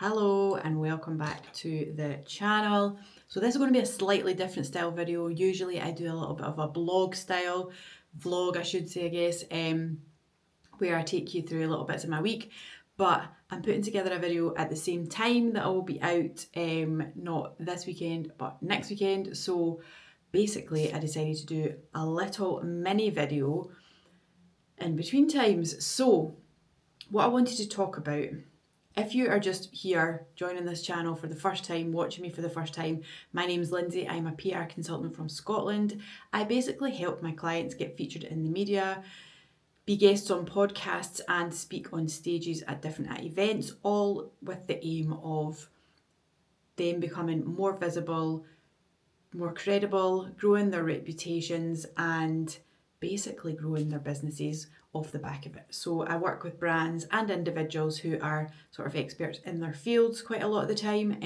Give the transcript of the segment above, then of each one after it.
Hello and welcome back to the channel. So this is going to be a slightly different style video. Usually I do a little bit of a blog style, vlog I should say I guess, where I take you through a little bits of my week. But I'm putting together a video at the same time that I will be out, not this weekend but next weekend. So basically I decided to do a little mini video in between times. So what I wanted to talk about, if you are just here joining this channel for the first time, watching me for the first time, my name's Lindsay. I'm a PR consultant from Scotland. I basically help my clients get featured in the media, be guests on podcasts and speak on stages at different events, all with the aim of them becoming more visible, more credible, growing their reputations and basically growing their businesses off the back of it. So I work with brands and individuals who are sort of experts in their fields quite a lot of the time.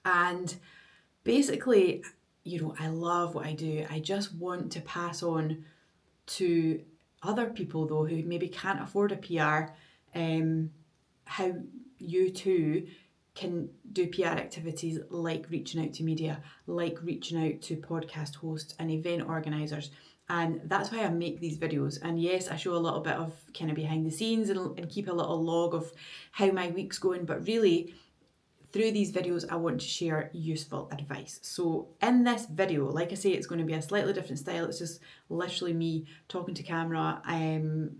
And basically, I love what I do. I just want to pass on to other people though who maybe can't afford a PR, how you too can do PR activities like reaching out to media, like reaching out to podcast hosts and event organisers. And that's why I make these videos. And yes, I show a little bit of kind of behind the scenes and keep a little log of how my week's going. But really, through these videos, I want to share useful advice. So in this video, like I say, it's going to be a slightly different style. It's just literally me talking to camera in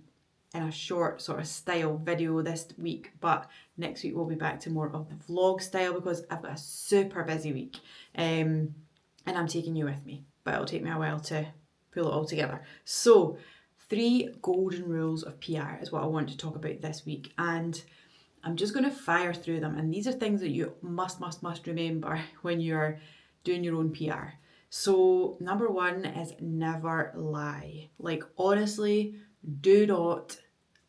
a short sort of style video this week. But next week we'll be back to more of the vlog style because I've got a super busy week. And I'm taking you with me, but it'll take me a while to pull it all together. So 3 golden rules of PR is what I want to talk about this week. And I'm just going to fire through them. And these are things that you must remember when you're doing your own PR. So number 1 is never lie. Like honestly, do not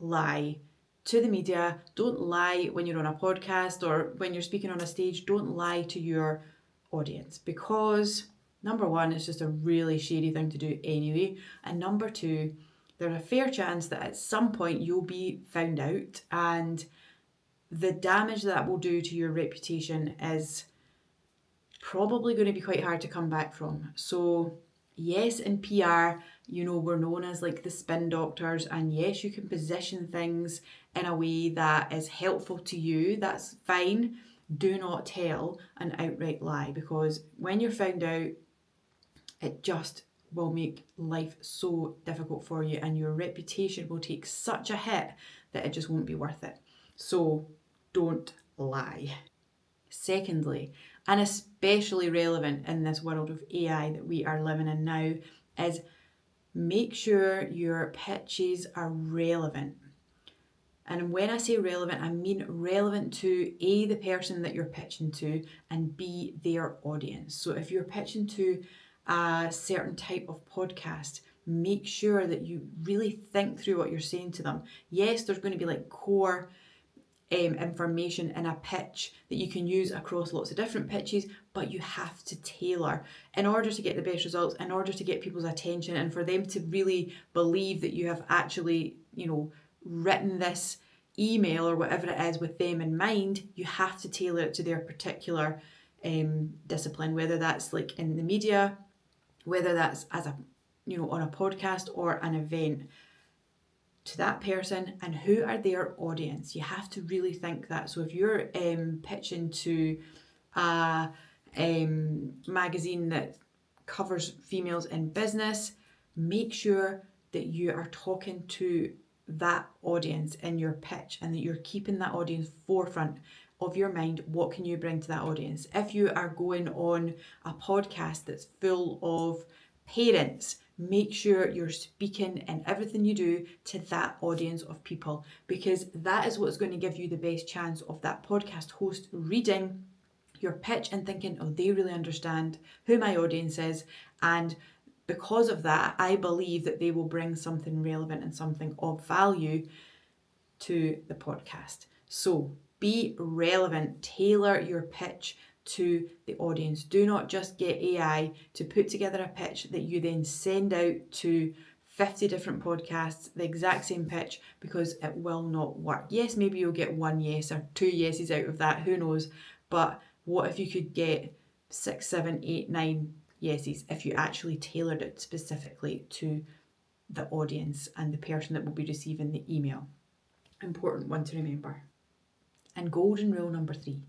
lie to the media. Don't lie when you're on a podcast or when you're speaking on a stage. Don't lie to your audience because number 1, it's just a really shady thing to do anyway. And number 2, there's a fair chance that at some point you'll be found out, and the damage that will do to your reputation is probably going to be quite hard to come back from. So yes, in PR, we're known as like the spin doctors, and yes, you can position things in a way that is helpful to you. That's fine. Do not tell an outright lie, because when you're found out, it just will make life so difficult for you and your reputation will take such a hit that it just won't be worth it. So don't lie. Secondly, and especially relevant in this world of AI that we are living in now, is make sure your pitches are relevant. And when I say relevant, I mean relevant to A, the person that you're pitching to, and B, their audience. So if you're pitching to a certain type of podcast, make sure that you really think through what you're saying to them. Yes, there's going to be like core information in a pitch that you can use across lots of different pitches, but you have to tailor in order to get the best results, in order to get people's attention, and for them to really believe that you have actually, written this email or whatever it is with them in mind. You have to tailor it to their particular discipline, whether that's like in the media, whether that's as a, on a podcast or an event, to that person and who are their audience. You have to really think that. So if you're pitching to a magazine that covers females in business, make sure that you are talking to that audience in your pitch and that you're keeping that audience forefront of your mind. What can you bring to that audience? If you are going on a podcast that's full of parents, make sure you're speaking in everything you do to that audience of people, because that is what's going to give you the best chance of that podcast host reading your pitch and thinking, oh, they really understand who my audience is, and because of that, I believe that they will bring something relevant and something of value to the podcast. So be relevant, tailor your pitch to the audience. Do not just get AI to put together a pitch that you then send out to 50 different podcasts, the exact same pitch, because it will not work. Yes, maybe you'll get 1 yes or 2 yeses out of that, who knows? But what if you could get 6, 7, 8, 9 yeses if you actually tailored it specifically to the audience and the person that will be receiving the email? Important one to remember. And golden rule number 3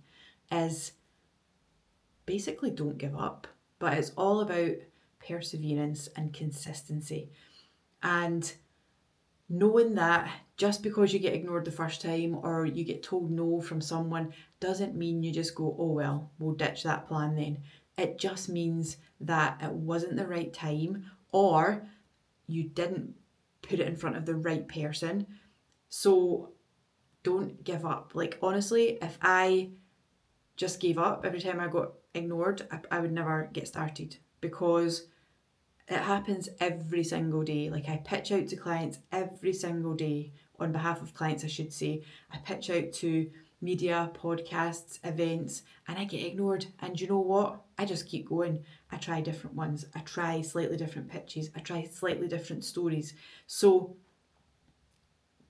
is basically don't give up, but it's all about perseverance and consistency. And knowing that just because you get ignored the first time or you get told no from someone doesn't mean you just go, oh well, we'll ditch that plan then. It just means that it wasn't the right time, or you didn't put it in front of the right person. So don't give up. Like, honestly, if I just gave up every time I got ignored, I would never get started, because it happens every single day. Like, I pitch out to clients every single day, on behalf of clients, I should say. I pitch out to media, podcasts, events, and I get ignored. And you know what? I just keep going. I try different ones. I try slightly different pitches. I try slightly different stories. So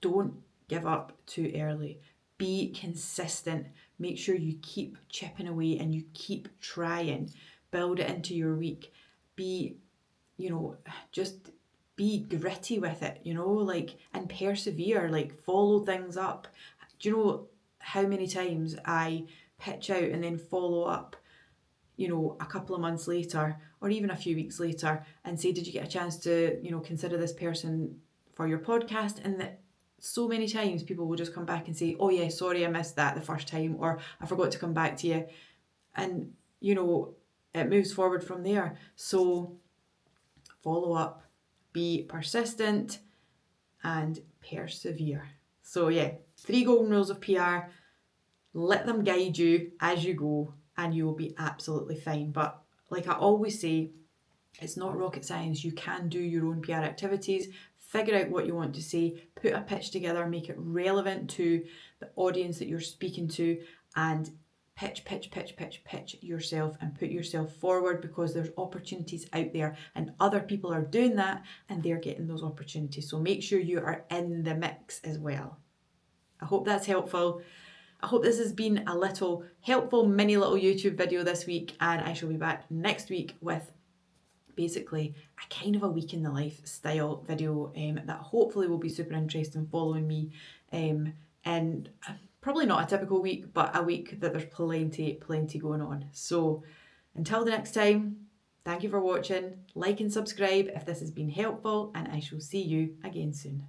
don't give up too early. Be consistent. Make sure you keep chipping away and you keep trying. Build it into your week. Be, just be gritty with it, like, and persevere, like, follow things up. Do you know how many times I pitch out and then follow up, a couple of months later or even a few weeks later and say, did you get a chance to, consider this person for your podcast? And that so many times people will just come back and say, oh yeah, sorry, I missed that the first time, or I forgot to come back to you. And, it moves forward from there. So follow up, be persistent, and persevere. So yeah, 3 golden rules of PR. Let them guide you as you go and you will be absolutely fine. But like I always say, it's not rocket science. You can do your own PR activities, figure out what you want to say, put a pitch together, make it relevant to the audience that you're speaking to, and pitch yourself and put yourself forward, because there's opportunities out there and other people are doing that and they're getting those opportunities. So make sure you are in the mix as well. I hope that's helpful. I hope this has been a little helpful mini little YouTube video this week, and I shall be back next week with basically a kind of a week in the life style video that hopefully will be super interesting, following me and probably not a typical week, but a week that there's plenty going on. So until the next time, thank you for watching. Like and subscribe if this has been helpful, and I shall see you again soon.